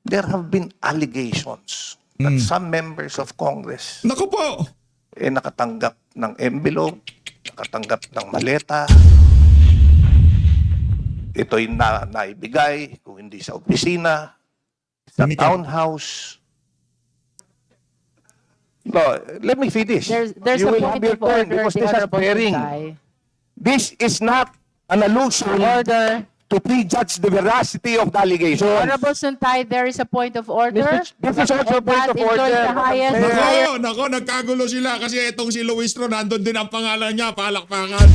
there have been allegations that some members of Congress Naku po! nakatanggap ng envelope, nakatanggap ng maleta. Ito'y naibigay, kung hindi sa opisina, sa townhouse. No, let me finish. There's You a will have point your of turn order, because the this has Honorable bearing. Sungay. This is not an allusion Order. to prejudge the veracity of the allegation. Honorable Suntay, there is a point of order. This is also a And point that of order. enjoys the highest Madam Chair. Nako, nagkagulo sila kasi itong si Luistro, nandun din ang pangalan niya, palakpakan.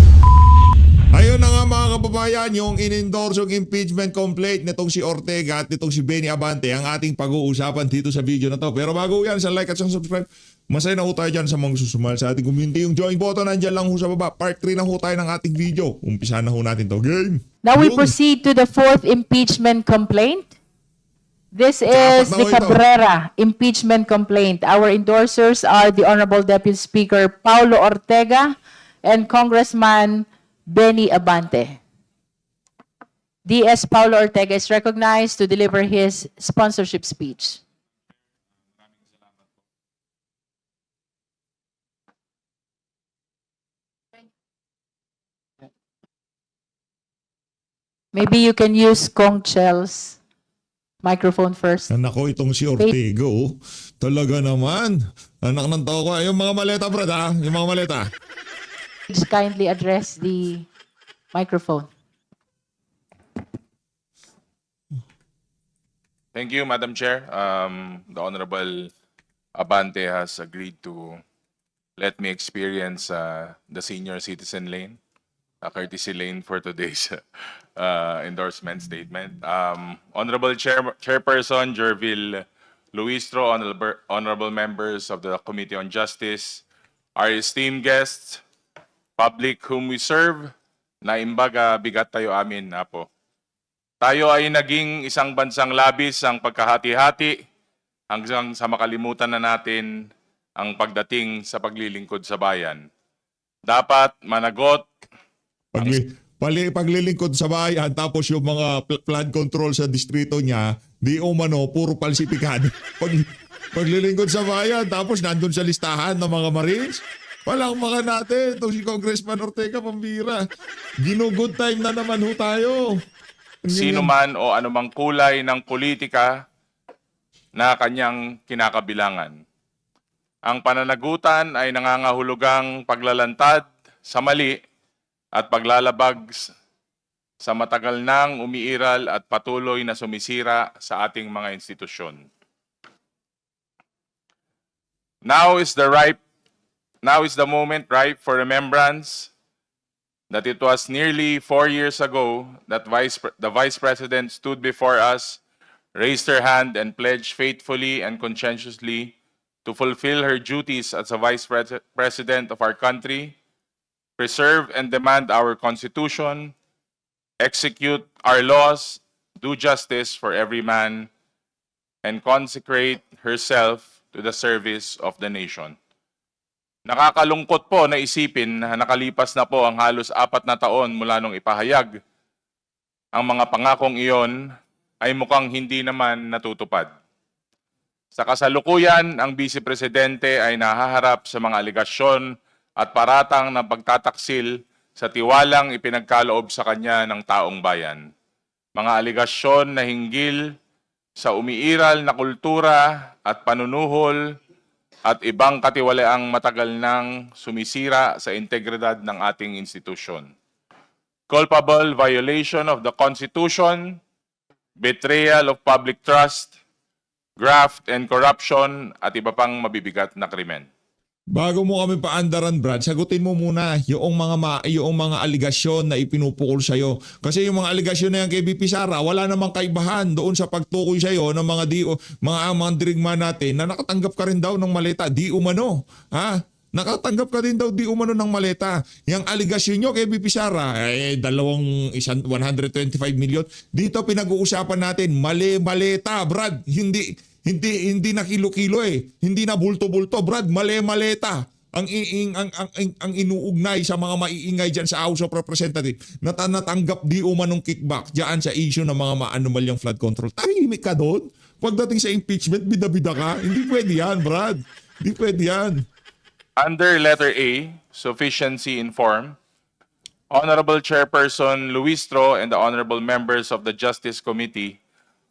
Ayun na nga mga kababayan, yung in-endorse yung impeachment complaint nitong si Ortega at nitong si Benny Abante, ang ating pag-uusapan dito sa video na to. Pero bago yan, sa like at sa subscribe, masaya na ho tayo dyan sa mga susumal sa ating community. Yung join button nandyan lang ho sa baba. Part 3 na ho tayo ng ating video. Umpisa na ho natin to. Game! Now we Boom. proceed to the fourth impeachment complaint. This Dapat is na the ho ito. Cabrera impeachment complaint. Our endorsers are the Honorable Deputy Speaker Paulo Ortega and Congressman Benny Abante. DS Paulo Ortega is recognized to deliver his sponsorship speech. Maybe you can use Kong Chel's microphone first. Nako, itong si Ortega, oh. Talaga naman. Anak ng tao ko. Yung mga maleta, brad, ha? Yung mga maleta. Please kindly address the microphone. Thank you, Madam Chair. The Honorable Abante has agreed to let me experience the senior citizen lane, a courtesy lane for today's endorsement statement. Honorable Chairperson Jervil Luistro, honorable members of the Committee on Justice, our esteemed guests, public whom we serve, na imbaga bigat tayo amin na po. Tayo ay naging isang bansang labis ang pagkahati-hati hanggang sa makalimutan na natin ang pagdating sa paglilingkod sa bayan. Dapat managot Paglilingkod sa bayan, tapos yung mga flood control sa distrito niya, di umano, puro palsipikan. Paglilingkod sa bayan, tapos nandun sa listahan ng mga Marines, palakpakan natin. Itong si Congressman Ortega, pambira. Ginugood time na naman ho tayo. sino man o anumang kulay ng politika na kanyang kinakabilangan. Ang pananagutan ay nangangahulugang paglalantad sa mali at paglalabag sa matagal nang umiiral at patuloy na sumisira sa ating mga institusyon. Now is the moment ripe for remembrance that it was nearly 4 years ago that the Vice President stood before us, raised her hand, and pledged faithfully and conscientiously to fulfill her duties as a Vice President of our country, preserve and demand our Constitution, execute our laws, do justice for every man, and consecrate herself to the service of the nation. Nakakalungkot po na isipin na nakalipas na po ang halos 4 na taon mula nung ipahayag. Ang mga pangakong iyon ay mukhang hindi naman natutupad. Sa kasalukuyan, ang Vice Presidente ay nahaharap sa mga aligasyon at paratang ng pagtataksil sa tiwalang ipinagkaloob sa kanya ng taong bayan. Mga aligasyon na hinggil sa umiiral na kultura at panunuhol at ibang katiwalaang matagal nang sumisira sa integridad ng ating institusyon. Culpable violation of the Constitution, betrayal of public trust, graft and corruption, at iba pang mabibigat na krimen. Bago mo kami paandaran, Brad, sagutin mo muna yung mga aligasyon na ipinupukol sa'yo. Kasi yung mga aligasyon na yan kay BP Sara, wala namang kaibahan doon sa pagtukoy sa'yo ng mga dirigma natin na nakatanggap ka rin daw ng maleta. Di umano. Ha? Nakatanggap ka din daw di umano ng maleta. Yung aligasyon nyo kay BP Sara, 125 million. Dito pinag-uusapan natin, maleta, Brad. Hindi na kilo-kilo Hindi na bulto-bulto, Brad, maleta. Ang inuugnay sa mga maiingay diyan sa House of Representatives na natanggap di umanong kickback diyan sa issue ng mga maanomalyang flood control. Tahimik ka doon. pagdating sa impeachment, bida-bida ka. Hindi pwede yan, Brad. Hindi pwede yan. Under letter A, sufficiency in form, Honorable Chairperson Luistro and the honorable members of the Justice Committee,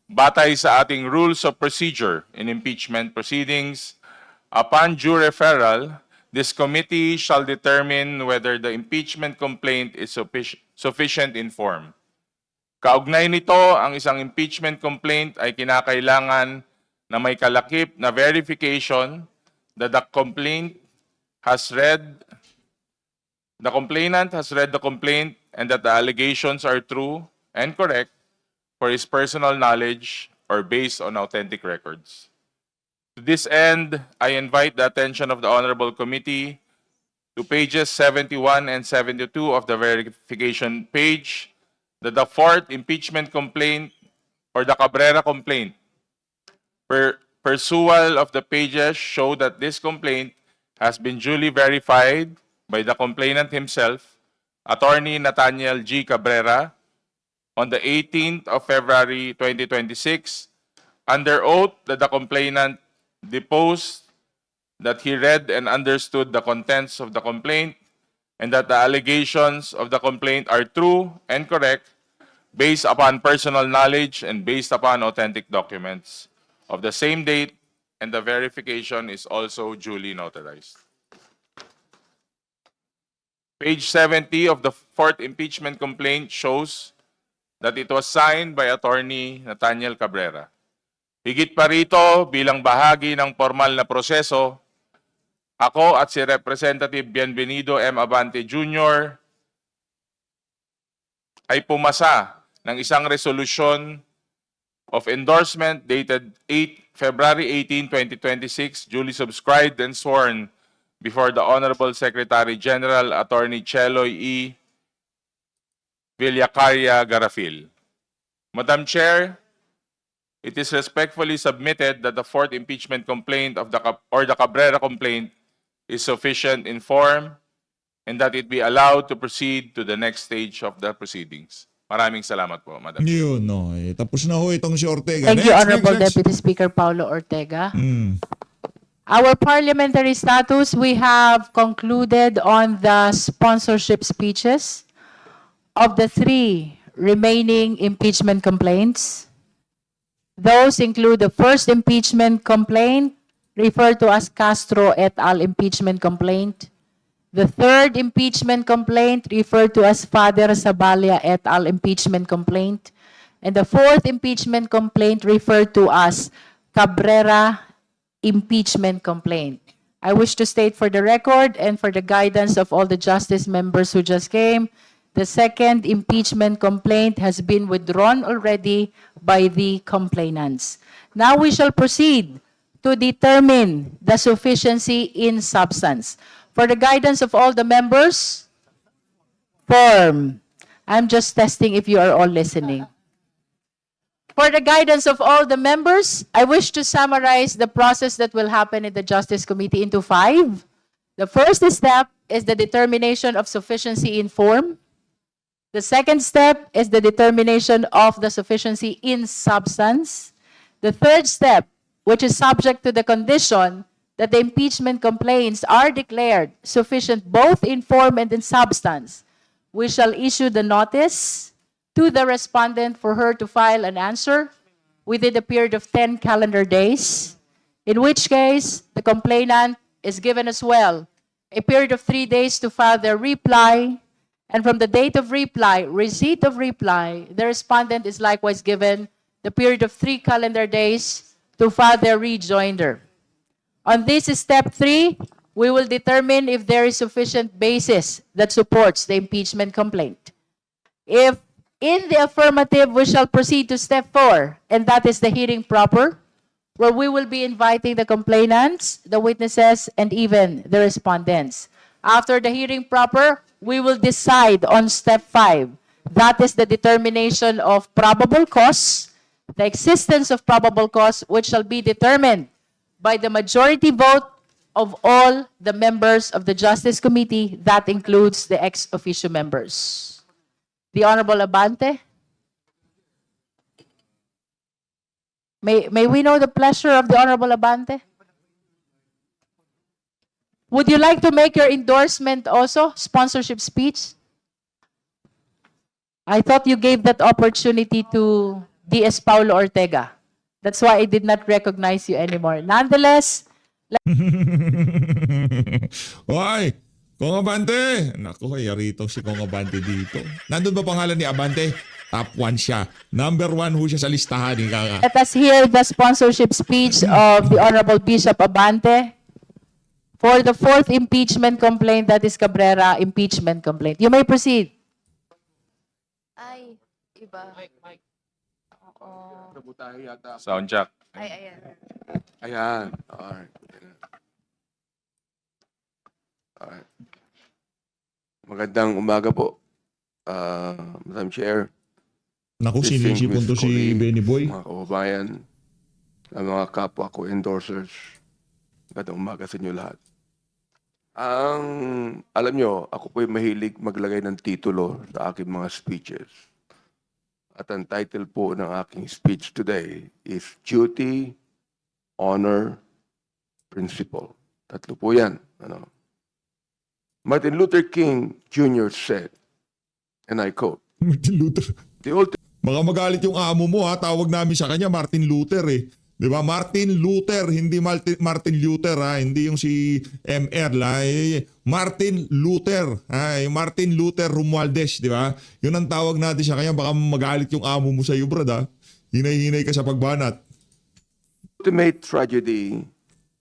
batay sa ating rules of procedure in impeachment proceedings, upon due referral, this committee shall determine whether the impeachment complaint is sufficient in form. Kaugnay nito, ang isang impeachment complaint ay kinakailangan na may kalakip na verification that the complainant has read the complaint and that the allegations are true and correct for his personal knowledge or based on authentic records. To this end, I invite the attention of the Honorable Committee to pages 71 and 72 of the verification page that the fourth impeachment complaint or the Cabrera complaint pursual of the pages show that this complaint has been duly verified by the complainant himself, Attorney Nathaniel G. Cabrera, on the 18th of February 2026, under oath that the complainant deposed that he read and understood the contents of the complaint and that the allegations of the complaint are true and correct based upon personal knowledge and based upon authentic documents of the same date, and the verification is also duly notarized. Page 70 of the fourth impeachment complaint shows that it was signed by Attorney Nathaniel Cabrera. Higit pa rito, bilang bahagi ng formal na proseso, ako at si Representative Bienvenido M. Abante Jr. ay pumasa ng isang resolution of endorsement dated February 18, 2026, duly subscribed and sworn before the Honorable Secretary General Attorney Cheloy E. Villacaria Garafil. Madam Chair, it is respectfully submitted that the fourth impeachment complaint of the Cabrera complaint is sufficient in form and that it be allowed to proceed to the next stage of the proceedings. Maraming salamat po, Madam. Yun, no. Tapos na ho itong si Ortega. Thank you, Honorable Deputy Speaker Paulo Ortega. Our parliamentary status, we have concluded on the sponsorship speeches of the three remaining impeachment complaints. Those include the first impeachment complaint, referred to as Castro et al. Impeachment complaint. The third impeachment complaint, referred to as Father Sabalia et al. Impeachment complaint. And the fourth impeachment complaint, referred to as Cabrera impeachment complaint. I wish to state for the record and for the guidance of all the justice members who just came, the second impeachment complaint has been withdrawn already by the complainants. Now we shall proceed to determine the sufficiency in substance. For the guidance of all the members, form. I'm just testing if you are all listening. For the guidance of all the members, I wish to summarize the process that will happen in the Justice Committee into 5. The first step is the determination of sufficiency in form. The second step is the determination of the sufficiency in substance. The third step, which is subject to the condition that the impeachment complaints are declared sufficient both in form and in substance, we shall issue the notice to the respondent for her to file an answer within a period of 10 calendar days, in which case the complainant is given as well a period of 3 days to file their reply, and from the date of reply, receipt of reply, the respondent is likewise given the period of 3 calendar days to file their rejoinder. On this step 3, we will determine if there is sufficient basis that supports the impeachment complaint. If in the affirmative, we shall proceed to step 4, and that is the hearing proper, where we will be inviting the complainants, the witnesses, and even the respondents. After the hearing proper, we will decide on step 5. That is the determination of probable cause, the existence of probable cause, which shall be determined by the majority vote of all the members of the Justice Committee. That includes the ex officio members. The Honorable Abante. May we know the pleasure of the Honorable Abante? Would you like to make your endorsement also, sponsorship speech? I thought you gave that opportunity to DS Paulo Ortega. That's why I did not recognize you anymore. Nonetheless, Hoy, Kong Abante. Naku, yarito si Kong Abante dito. Nandun ba pangalan ni Abante? Top 1 siya. Number 1 ho siya sa listahan. let us hear the sponsorship speech of the Honorable Bishop Abante for the 4th impeachment complaint, that is Cabrera impeachment complaint. You may proceed. Ay, iba. Oo. Sound check. Ay, ayan. Ayan. Alright. Alright. Magandang umaga po, Madam Chair, Naku, sinisipon to si colleague, Benny Boy. mga kababayan, ang mga kapwa ko endorsers. Magandang umaga sa inyo lahat. Alam nyo, ako po'y mahilig maglagay ng titulo sa aking mga speeches. At ang title po ng aking speech today is Duty, Honor, Principle. Tatlo po yan. Ano? Martin Luther King Jr. said, and I quote, Martin Luther. the ultimate Baka magalit yung amo mo ha. Tawag namin sa kanya Martin Luther eh. 'Di ba? Martin Luther, hindi Martin Luther ha, hindi yung si MR la. Martin Luther, ha, Martin Luther Romualdez, 'di ba? 'Yun ang tawag natin sa kanya, baka magalit yung amo mo sa iyo, brad ha. Hinay-hinay ka sa pagbanat. ultimate tragedy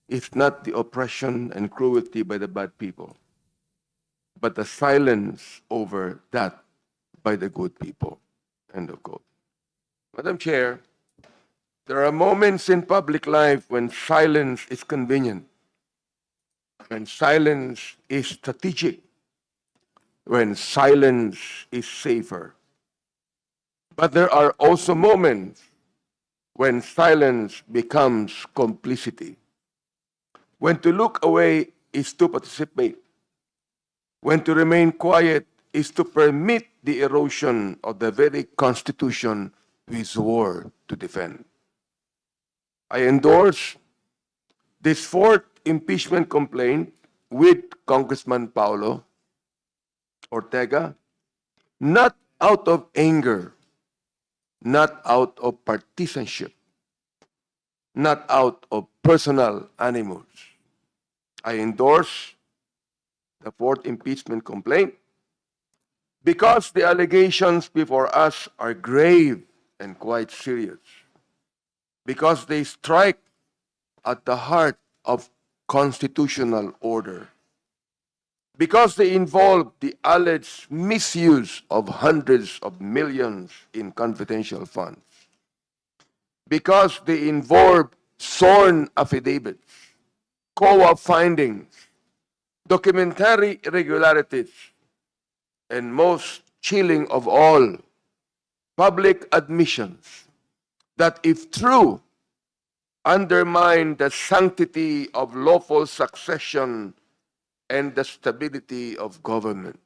is not the oppression and cruelty by the bad people, but the silence over that by the good people. End of quote. Madam Chair, there are moments in public life when silence is convenient, when silence is strategic, when silence is safer. But there are also moments when silence becomes complicity, when to look away is to participate, when to remain quiet is to permit the erosion of the very Constitution we swore to defend. I endorse this 4th impeachment complaint with Congressman Paulo Ortega, not out of anger, not out of partisanship, not out of personal animus. I endorse the 4th impeachment complaint because the allegations before us are grave and quite serious, because they strike at the heart of constitutional order, because they involve the alleged misuse of hundreds of millions in confidential funds, because they involve sworn affidavits, COA findings, documentary irregularities, and most chilling of all, public admissions that, if true, undermine the sanctity of lawful succession and the stability of government.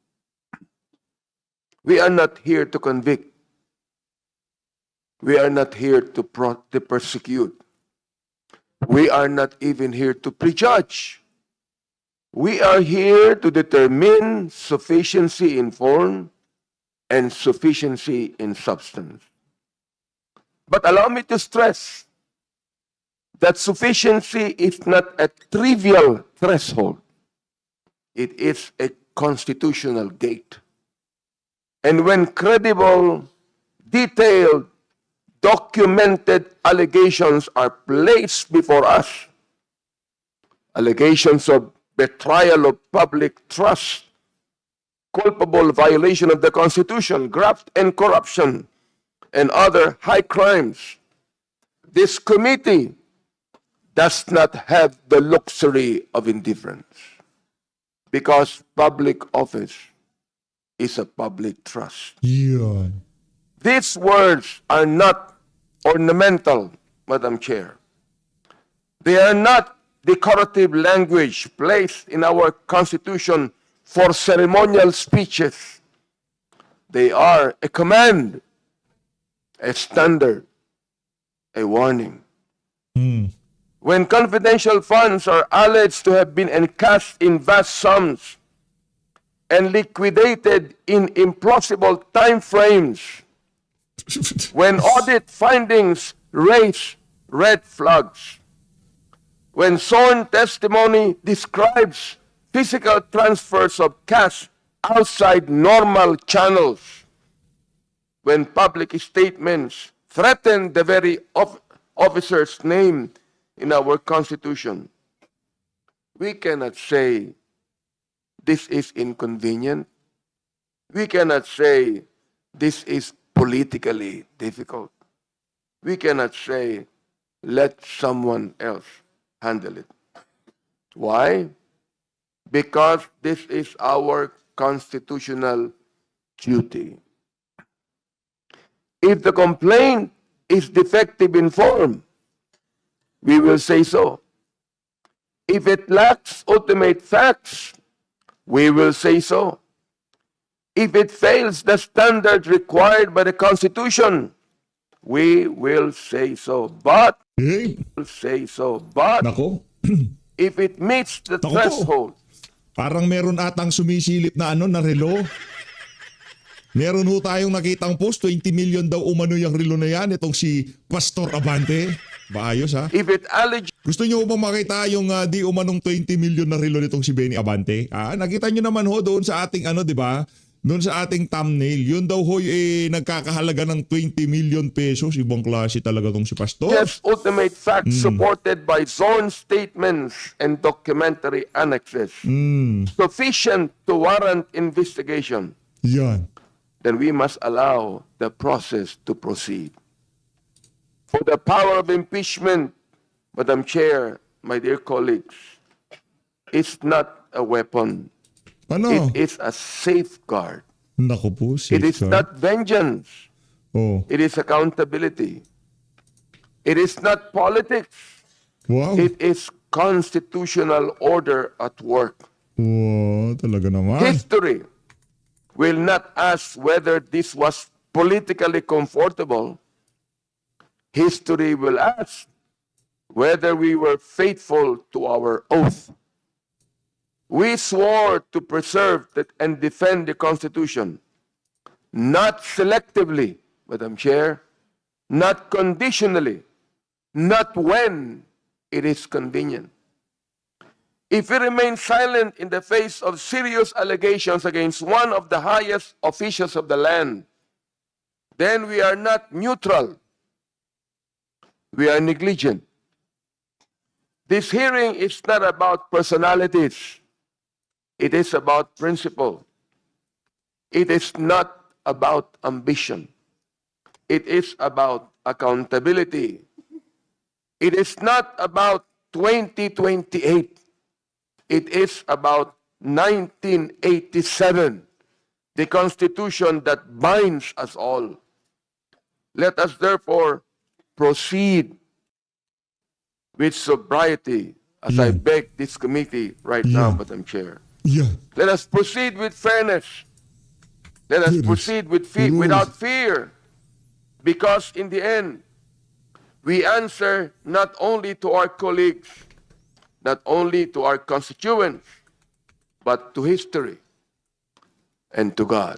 We are not here to convict. We are not here to persecute. We are not even here to prejudge. We are here to determine sufficiency in form and sufficiency in substance. But allow me to stress that sufficiency is not a trivial threshold. It is a constitutional gate. And when credible, detailed, documented allegations are placed before us, allegations of betrayal of public trust, culpable violation of the Constitution, graft and corruption, and other high crimes, this committee does not have the luxury of indifference, because public office is a public trust. Yan. These words are not ornamental, Madam Chair. They are not decorative language placed in our Constitution for ceremonial speeches. They are a command, a standard, a warning. When confidential funds are alleged to have been encashed in vast sums and liquidated in implausible time frames, when audit findings raise red flags, when sworn testimony describes physical transfers of cash outside normal channels, when public statements threaten the very officer's name in our Constitution, we cannot say this is inconvenient. We cannot say this is politically difficult. We cannot say let someone else handle it. Why? Because this is our constitutional duty. If the complaint is defective in form, we will say so. If it lacks ultimate facts, we will say so. If it fails the standard required by the Constitution, we will say so. But, Nako, if it meets the Naku po. threshold, parang meron atang sumisilip na na relo. Meron ho tayong nakitang post, 20 million daw umano yung relo na yan, itong si Pastor Abante. Maayos ha? if it alleges Gusto nyo bang makita yung di umanong 20 million na relo nitong si Benny Abante? Nakita nyo naman ho doon sa ating di ba? Doon sa ating thumbnail, yun daw ho nagkakahalaga ng 20 million pesos. Ibang klase talaga tong si Pastor. ultimate facts supported by sworn statements and documentary annexes sufficient to warrant investigation, Yan. then we must allow the process to proceed. For the power of impeachment, Madam Chair, my dear colleagues, is not a weapon. Ano? It is a safeguard. Naku po, It is safeguard. not vengeance. Oh. It is accountability. It is not politics. Wow. It is constitutional order at work. Wow, talaga naman. History will not ask whether this was politically comfortable. History will ask whether we were faithful to our oath. We swore to preserve and defend the Constitution, not selectively, Madam Chair, not conditionally, not when it is convenient. If we remain silent in the face of serious allegations against one of the highest officials of the land, then we are not neutral. We are negligent. This hearing is not about personalities. It is about principle. It is not about ambition. It is about accountability. It is not about 2028. It is about 1987, the Constitution that binds us all. Let us therefore proceed with sobriety, as I beg this committee right now, Madam Chair. Yeah. Let us proceed with fairness. Let us Fairness. proceed with Rules. without fear. Because in the end, we answer not only to our colleagues, not only to our constituents, but to history and to God.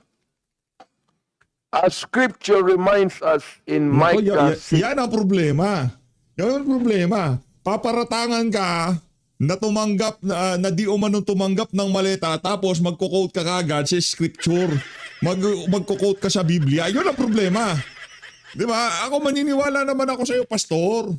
As Scripture reminds us in Nako, Micah 6, yan ang problema. Yan ang problema. Paparatangan ka na tumanggap na di umanong tumanggap ng maleta tapos magko-quote ka kagad sa scripture. Magko-quote ka sa Biblia. Yun ang problema. 'Di ba? Ako maniniwala naman ako sa iyo, pastor.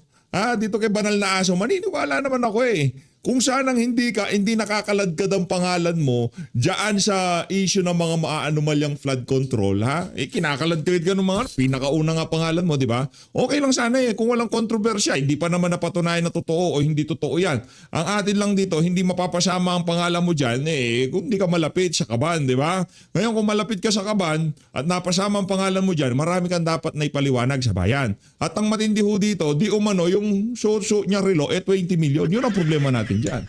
Dito kay Banal na Aso, maniniwala naman ako eh. Kung sanang hindi nakakaladkad ang pangalan mo diyan sa issue ng mga maaanomalyang flood control, kinakaladkad ka ng mga pinakauna nga pangalan mo, di ba? Okay lang sana kung walang kontrobersya, hindi pa naman napatunayan na totoo o hindi totoo yan. Ang atin lang dito, hindi mapapasama ang pangalan mo diyan kung hindi ka malapit sa Kaban, di ba? Ngayon kung malapit ka sa Kaban at napasama ang pangalan mo diyan, marami kang dapat na ipaliwanag sa bayan. At ang matindi ho dito, di umano yung so niya relo 20 million. Yun ang problema natin dyan.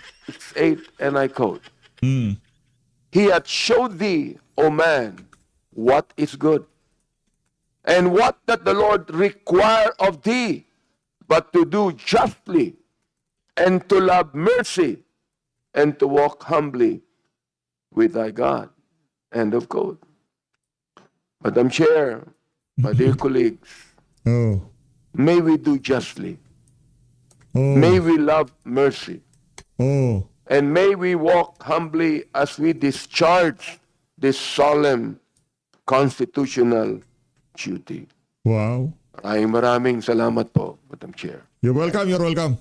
8, and I quote, He hath showed thee, O man, what is good, and what doth the Lord require of thee, but to do justly, and to love mercy, and to walk humbly with thy God. End of quote. Madam Chair, my dear colleagues, Oh. may we do justly, Oh. may we love mercy, Oh. and may we walk humbly as we discharge this solemn constitutional duty. Wow. Maraming salamat po, Madam Chair. You're welcome, you're welcome.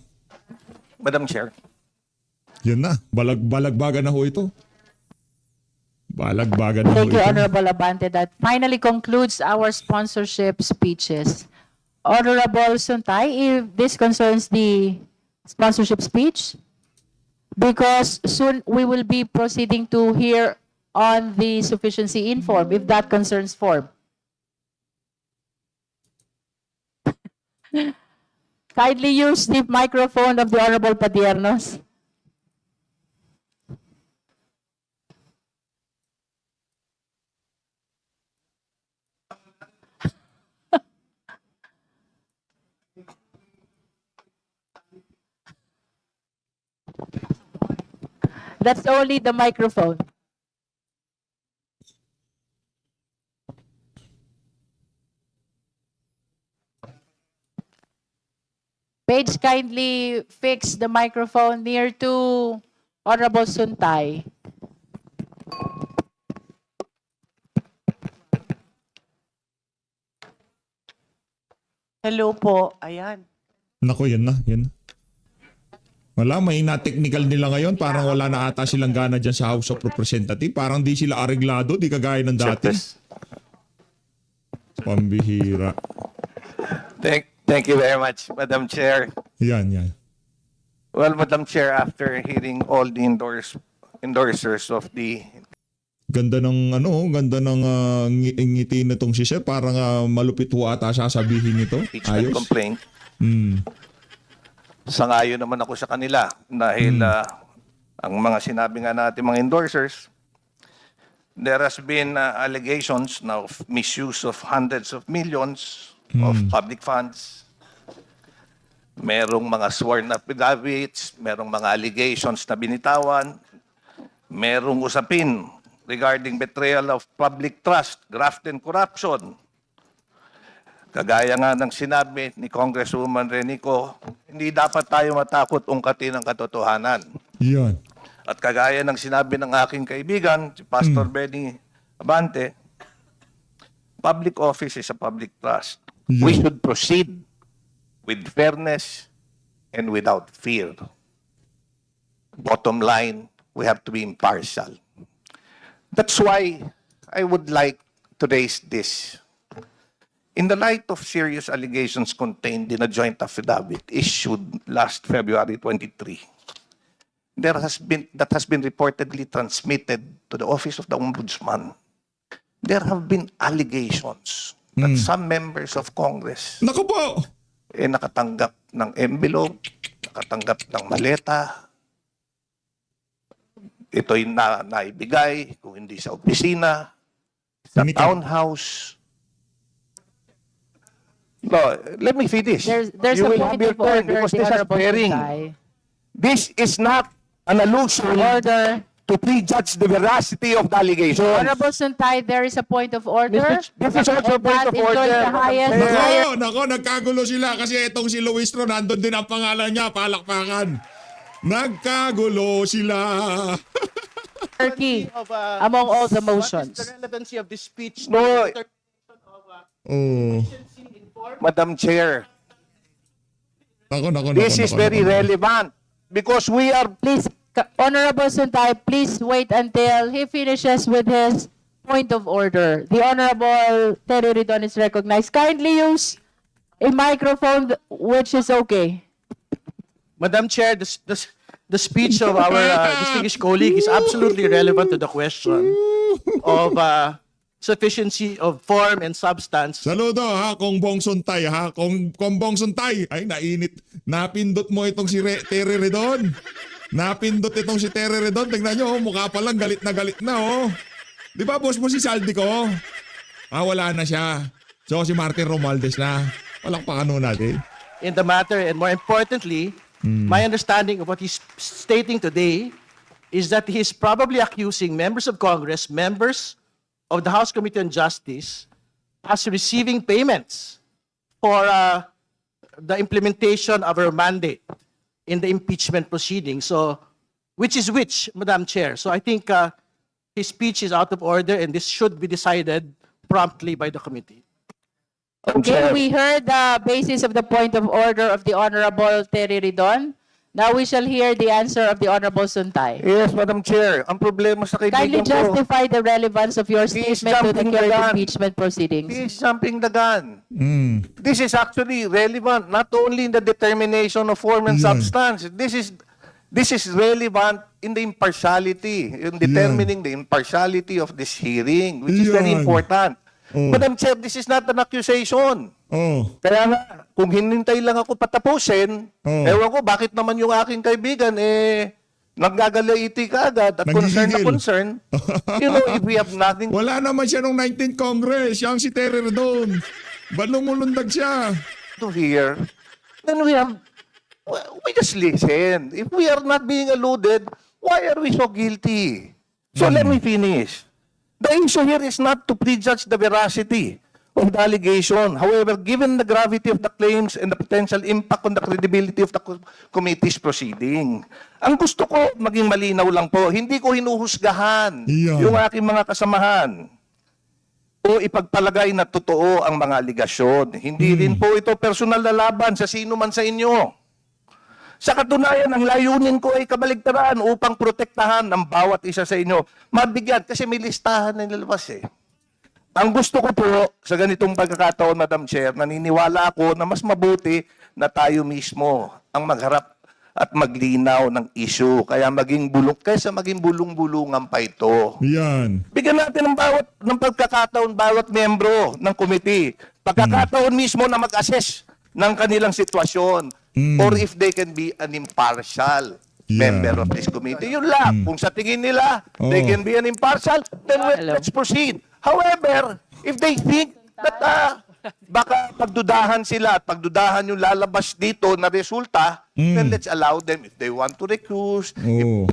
Madam Chair. Yun na. Balagbagan na ho ito. Balagbagan na ho Thank you, ito. Honorable Abante. That finally concludes our sponsorship speeches. Honorable Suntay, if this concerns the sponsorship speech, because soon we will be proceeding to hear on the sufficiency in form, if that concerns form. Kindly use the microphone of the Honorable Padiernos. That's only the microphone. Page, kindly fix the microphone near to Honorable Suntay. Hello po. Ayan. Nako, yan na. Yan na. Wala, may na-technical nila ngayon. Parang wala na ata silang gana dyan sa House of Representatives. Parang di sila areglado, di kagaya ng dati. Pambihira. Thank you very much, Madam Chair. Yan, yan. Well, Madam Chair, after hearing all the endorsers of the Ganda ng ngiti na tong si Chef. Parang malupit ho ata sasabihin nito. impeachment Ayos. complaint, Hmm. sangayon naman ako sa kanila dahil ang mga sinabi nga natin mga endorsers, there has been allegations now of misuse of hundreds of millions of public funds. Merong mga sworn affidavits, merong mga allegations na binitawan, merong usapin regarding betrayal of public trust, graft and corruption. Kagaya nga ng sinabi ni Congresswoman Renico, hindi dapat tayo matakot ungkatin ang katotohanan. Yan. At kagaya ng sinabi ng aking kaibigan, si Pastor Benny Abante, public office is a public trust. We Yeah. should proceed with fairness and without fear. Bottom line, we have to be impartial. That's why I would like to raise this. In the light of serious allegations contained in a joint affidavit issued last February 23, that has been reportedly transmitted to the Office of the Ombudsman. There have been allegations that some members of Congress Naku po! nakatanggap ng envelope, nakatanggap ng maleta. Ito'y naibigay, kung hindi sa opisina, sa Sinikap. townhouse. No, let me finish. There's You a will point have your of turn order, because the this has Honorable bearing. Suntay. This is not an allusion Order. to prejudge the veracity of the allegation. Honorable Suntay, there is a point of order. This is also a And point that of enjoys order. the highest Nako, nagkagulo sila kasi itong si Luistro, nandun din ang pangalan niya, palakpakan. Nagkagulo sila. hierarchy among all the motions. What is the relevancy of this speech? No. Oh. Madam Chair, Nako. this is very relevant because we are Please, Honorable Suntay, please wait until he finishes with his point of order. The Honorable Terry Ridon is recognized. Kindly use a microphone which is okay. Madam Chair, the speech of our distinguished colleague is absolutely relevant to the question of sufficiency of form and substance. Saludo ha, Kong Bong Suntay ha. Kong Bong Suntay. Ay, nainit. Napindot mo itong si Terry Redon. Napindot itong si Terry Redon. Tingnan nyo, mukha pa lang galit na oh. Di ba boss mo si Saldi ko? Wala na siya. So si Martin Romualdez na. Palakpakan natin. in the matter, and more importantly, my understanding of what he's stating today is that he's probably accusing members of Congress, members of the House Committee on Justice, as receiving payments for the implementation of our mandate in the impeachment proceeding. So, which is which, Madam Chair? So I think his speech is out of order, and this should be decided promptly by the committee. Okay, we heard the basis of the point of order of the Honorable Terry Ridon. Now we shall hear the answer of the Honorable Suntay. Yes, Madam Chair. Ang problema sa Kindly kaibigan ko, justify the relevance of your He is statement to the jumping current the gun. impeachment proceedings. he is jumping the gun. Mm. This is actually relevant not only in the determination of form and Yan. substance. This is relevant in the impartiality, in determining the impartiality of this hearing, which is very Yan. important. Oh. Madam Chair, this is not an accusation. Oh. Kaya nga, kung hinintay lang ako patapusin, Oh. ewan ko bakit naman yung aking kaibigan, naggagalaiti ka agad at concern na Nagigigil. concern. You know, if we have nothing Wala naman siya nung 19th Congress. Yang si Terry Redon. Ba't lumulundag siya? to hear, then we just listen. If we are not being alluded, why are we so guilty? So let me finish. The issue here is not to prejudge the veracity of the allegation. However, given the gravity of the claims and the potential impact on the credibility of the committee's proceeding, ang gusto ko maging malinaw lang po, hindi ko hinuhusgahan Yeah. yung aking mga kasamahan o ipagpalagay na totoo ang mga aligasyon. Hindi rin po ito personal na laban sa sino man sa inyo. Sa katunayan, ang layunin ko ay kabaligtaran upang protektahan ang bawat isa sa inyo. Mabigyan, kasi may listahan na nilabas eh. Ang gusto ko po sa ganitong pagkakataon, Madam Chair, naniniwala ako na mas mabuti na tayo mismo ang magharap at maglinaw ng issue. Kaysa maging bulong-bulungan pa ito. Yan. Bigyan natin ng pagkakataon bawat membro ng committee. Pagkakataon mismo na mag-assess ng kanilang sitwasyon or if they can be an impartial member of this committee. Yun lang. Kung sa tingin nila they can be an impartial, then let's proceed. However, if they think that baka pagdudahan sila at pagdudahan yung lalabas dito na resulta, then let's allow them if they want to recuse. Oh.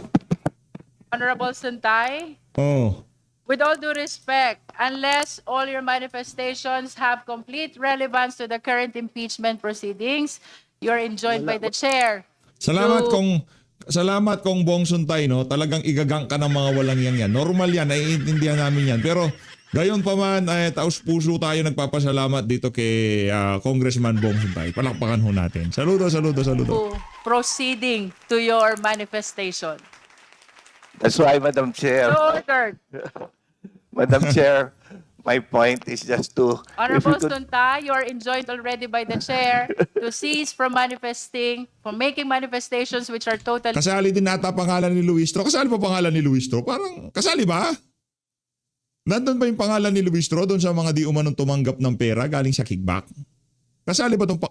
Honorable Suntay, Oh. with all due respect, unless all your manifestations have complete relevance to the current impeachment proceedings, you're enjoined by the chair. Salamat to- kung Bong Suntay, no? Talagang igagang ka ng mga walang yan. Normal yan, naiintindihan namin yan. Pero gayon pa man, taos puso tayo nagpapasalamat dito kay Congressman Bong Suntay. Palakpakan ho natin. Saludo. to proceeding to your manifestation. That's why, Madam Chair, So ordered. Madam Chair, my point is just to... Honorable Suntay, you are enjoined already by the chair to cease from manifesting, from making manifestations which are totally Kasali din nata pangalan ni Luistro. Kasali pa pangalan ni Luistro? Parang, kasali ba? Nandun ba yung pangalan ni Luistro doon sa mga di umanong tumanggap ng pera galing sa kickback? Kasali ba itong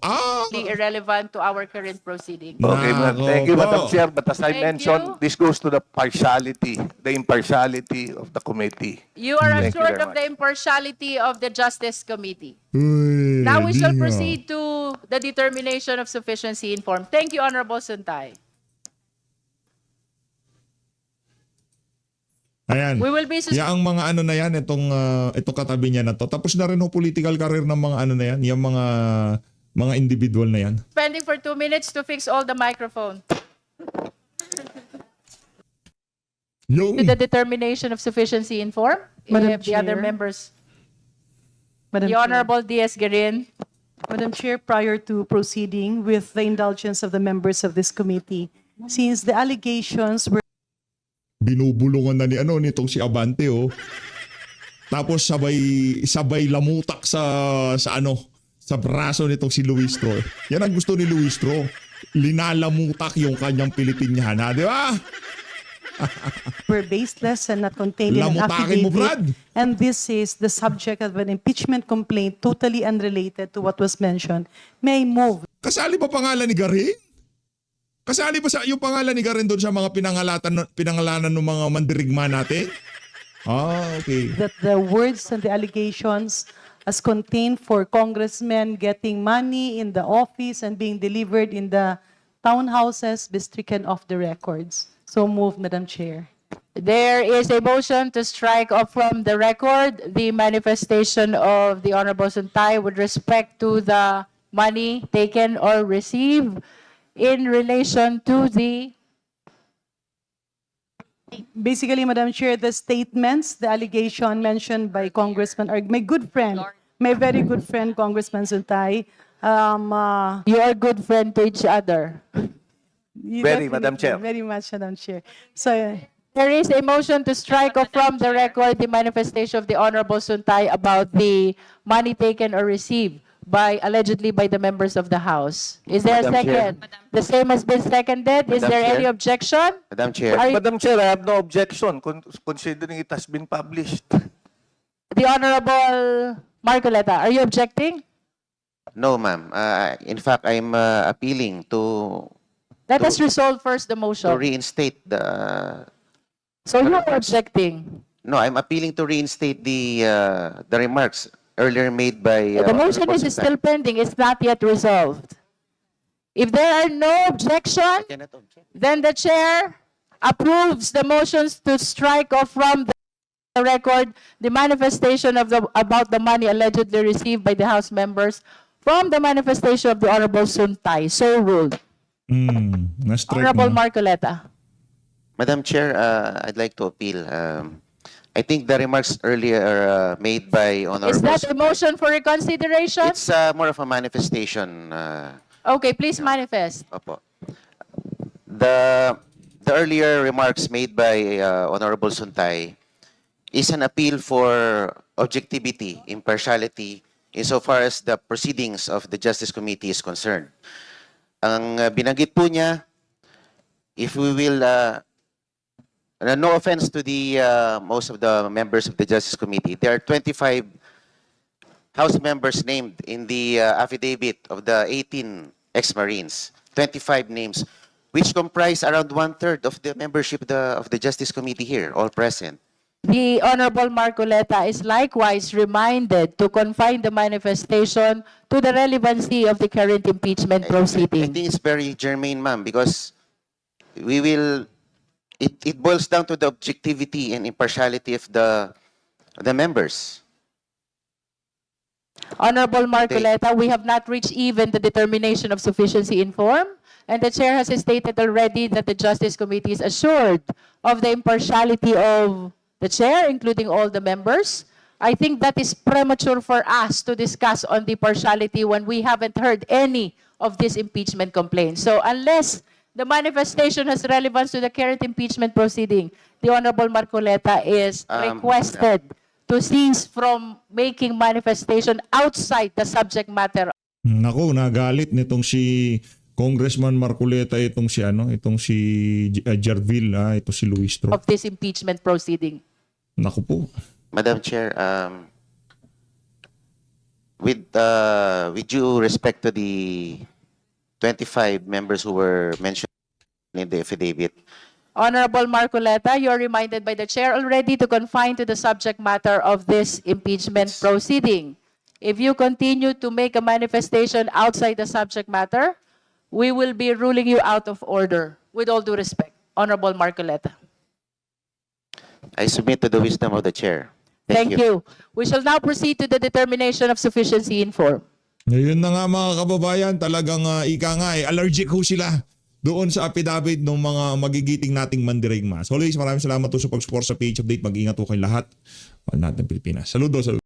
irrelevant to our current proceeding. Okay, thank you, Nako Madam po. Chair. But as I Thank mentioned, you. this goes to the impartiality of the committee. You are Thank you assured very of the impartiality of the Justice Committee. Uy, Now we di shall nga. proceed to the determination of sufficiency in form. Thank you, Honorable Suntay. Ayan. We will be Ang mga ano na yan, itong katabi niya na to. Tapos na rin ho political career ng mga ano na yan, yung mga individual na yan. suspending for 2 minutes to fix all the microphone. Yung, To the determination of sufficiency in form. Madam If the other Chair. members, Madam the Chair. Honorable Diaz-Guerin. Madam Chair, prior to proceeding with the indulgence of the members of this committee, since the allegations were binubulungan na nitong si Abante, oh. Tapos sabay lamutak sa braso nitong si Luistro. Yan ang gusto ni Luistro. Linalamutak yung kanyang Pilipinyahan, di ba? baseless and not contained in an Lamutakin mo, Brad. affidavit, and this is the subject of an impeachment complaint totally unrelated to what was mentioned, may I move Kasali ba pangalan ni Garin? Kasali ba yung pangalan ni Garin doon sa mga pinangalanan ng mga mandirigma natin? Ah, okay. that the words and the allegations as contained for congressmen getting money in the office and being delivered in the townhouses be stricken off the records. So moved, Madam Chair. There is a motion to strike off from the record the manifestation of the Honorable Suntay with respect to the money taken or received in relation to the Basically, Madam Chair, the statements, the allegation mentioned by Congressman, or my good friend, my very good friend, Congressman Suntay, you are good friend to each other. Very, Madam Chair. Very much, Madam Chair. So, There is a motion to strike off from the record the manifestation of the Honorable Suntay about the money taken or received allegedly by the members of the House. Is there a Madam Chair. second? The same has been seconded. Is Madam there any Chair. objection? Madam Chair. Are you- Madam Chair, I have no objection considering it has been published. The Honorable Marcoleta, are you objecting? No, ma'am. In fact, I'm appealing to Let us resolve first the to motion. reinstate the. So you are objecting. No, I'm appealing to reinstate the remarks earlier made by. The motion Honorable is Suntay. still pending. It's not yet resolved. If there are no objection, Cannot object. then the chair approves the motions to strike off from the record the manifestation of about the money allegedly received by the House members from the manifestation of the Honorable Suntay. So ruled. Na-strike Honorable na. Marcoleta. Madam Chair, I'd like to appeal. I think the remarks earlier made by Honorable. Is that a motion for reconsideration? It's more of a manifestation. Okay, please manifest. Opo. The earlier remarks made by Honorable Suntay is an appeal for objectivity, impartiality, insofar as the proceedings of the Justice Committee is concerned. Ang binanggit po niya, if we will, no offense to the most of the members of the Justice Committee, there are 25 House members named in the affidavit of the 18 ex-Marines, 25 names, which comprise around 1/3 of the membership of the Justice Committee here, all present. The Honorable Marcoleta is likewise reminded to confine the manifestation to the relevancy of the current impeachment I proceeding. think it's very germane, ma'am, because it boils down to the objectivity and impartiality of the members. Honorable Marcoleta, we have not reached even the determination of sufficiency in form, and the chair has stated already that the Justice Committee is assured of the impartiality of the chair, including all the members. I think that is premature for us to discuss on the partiality when we haven't heard any of these impeachment complaints. So unless the manifestation has relevance to the current impeachment proceeding, the Honorable Marcoleta is requested to cease from making manifestation outside the subject matter Naku, nagalit nitong si Congressman Marcoleta itong si Jarvil, ito si Luistro. of this impeachment proceeding. Naku po. Madam Chair, with due respect to the 25 members who were mentioned in the affidavit, Honorable Marcoleta, you are reminded by the chair already to confine to the subject matter of this impeachment proceeding. If you continue to make a manifestation outside the subject matter, we will be ruling you out of order. With all due respect, Honorable Marcoleta. I submit to the wisdom of the chair. Thank you. We shall now proceed to the determination of sufficiency in form. Ngayon na nga mga kababayan, talagang allergic ho sila doon sa affidavit ng mga magigiting nating mandirigma. So always, maraming salamat po sa pag-support sa PH Update. Mag-ingat po kayong lahat. Mahal natin Pilipinas. Saludo.